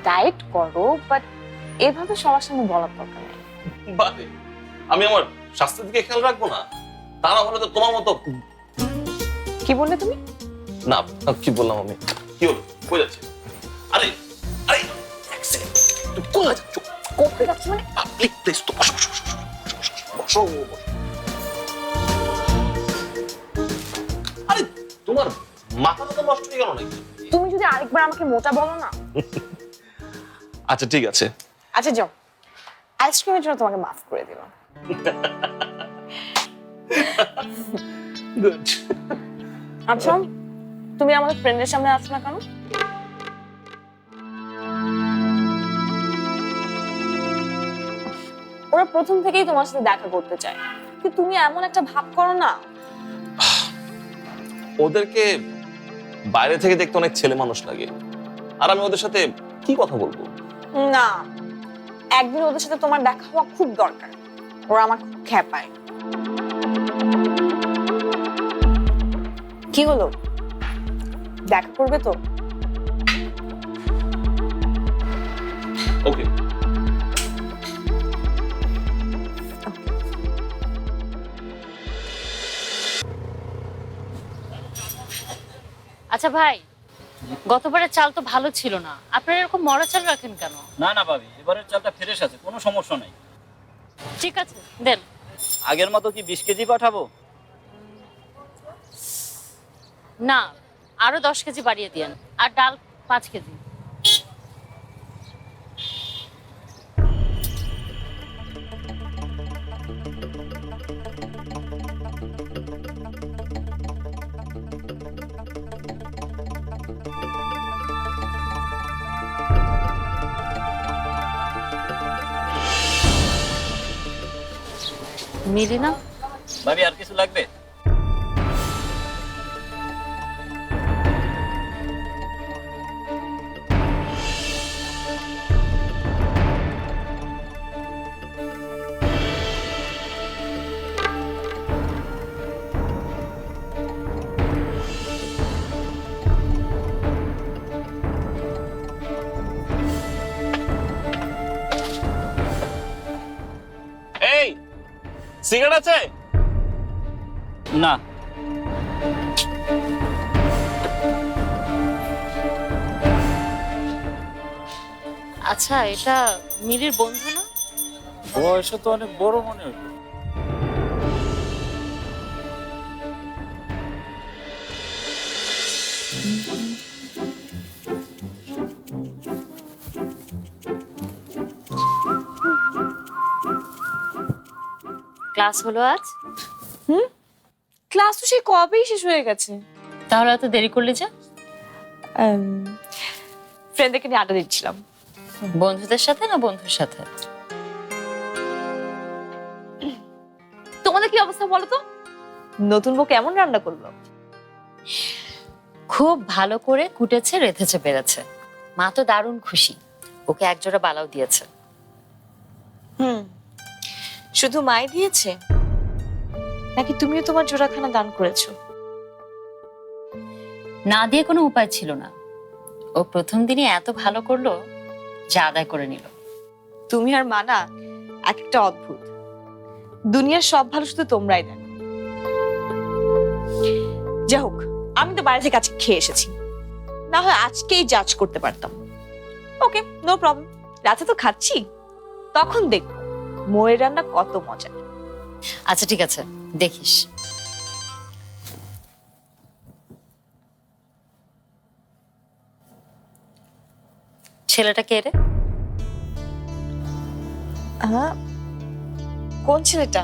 Diet করো, but এভাবে সবার সামনে বলার দরকার নেই। বারে আমি আমার স্বাস্থ্যের দিকে খেয়াল রাখবো না? তা না হলে তো তোমার মতো। কি বললে তুমি? না, কি বললাম আমি? কি হলো? কই যাচ্ছে? আরে আরে এক সেকেন্ড, তুই কোথায় যাচ্ছ? কোথায় যাচ্ছ মানে? পাবলিক প্লেস তো। বসো বসো বসো বসো বসো। আরে তোমার মাথাটা তো নষ্ট হয়ে গেল নাকি? তুমি যদি আরেকবার আমাকে মোটা বলো না। আচ্ছা ঠিক আছে। আচ্ছা যাও, আইসক্রিমের জন্য তোমাকে মাফ করে দিলাম। গুড। আচ্ছা, তুমি আমাদের ফ্রেন্ডের সামনে আসছো না কেন? ওরা প্রথম থেকেই তোমার সাথে দেখা করতে চায়, কিন্তু তুমি এমন একটা ভাব করো না। ওদেরকে বাইরে থেকে দেখতে অনেক ছেলে মানুষ লাগে, আর আমি ওদের সাথে কি কথা বলবো? না, একদিন ওদের সাথে তোমার দেখা হওয়া খুব দরকার। ওরা আমার খুব খেপায়। কি হলো, দেখা করবে তো? ওকে। আচ্ছা ভাই, গতবারের চাল তো ভালো ছিল না, আপনারা এরকম মরা চাল রাখেন কেন? না না ভাবি, এবারের চালটা ফ্রেশ আছে, কোনো সমস্যা নাই। ঠিক আছে দেন। আগের মতো কি 20 কেজি পাঠাবো? না, আরো 10 কেজি বাড়িয়ে দিয়েন, আর ডাল 5 কেজি। মিলি না? ভাবি আর কিছু লাগবে? এই সিগারেট আছে? না। আচ্ছা, এটা মিলির বন্ধু না? বয়সে তো অনেক বড় মনে হলো। ক্লাস হলো আজ? ক্লাস তো সেই কবেই শেষ হয়ে গেছে। তাহলে এত দেরি করলে যে? ফ্রেন্ডদেরকে নিয়ে আড্ডা দিচ্ছিলাম। বন্ধুদের সাথে না বন্ধুর সাথে? তোমাদের কি অবস্থা বলো তো? নতুন বউ কেমন রান্না করলো? খুব ভালো করে কুটেছে, রেঁধেছে, বেড়েছে। মা তো দারুণ খুশি, ওকে একজোড়া বালাও দিয়েছে। শুধু মাই দিয়েছে নাকি তুমিও তোমার জোড়াখানা দান করেছো? না দিয়ে কোনো উপায় ছিল না, ও প্রথম দিনই এত ভালো করলো, যা আদায় করে নিল। তুমি আর মানা একটা অদ্ভুত। দুনিয়ার সব ভালো শুধু তোমরাই দেখো। যাই হোক, আমি তো বাইরে থেকে আজকে খেয়ে এসেছি, না হয় আজকেই জাজ করতে পারতাম। ওকে, নো প্রবলেম। রাতে তো খাচ্ছি, তখন দেখো মোয়ের রান্না কত মজা। আচ্ছা ঠিক আছে, দেখিস। ছেলেটা কে রে? কোন ছেলেটা?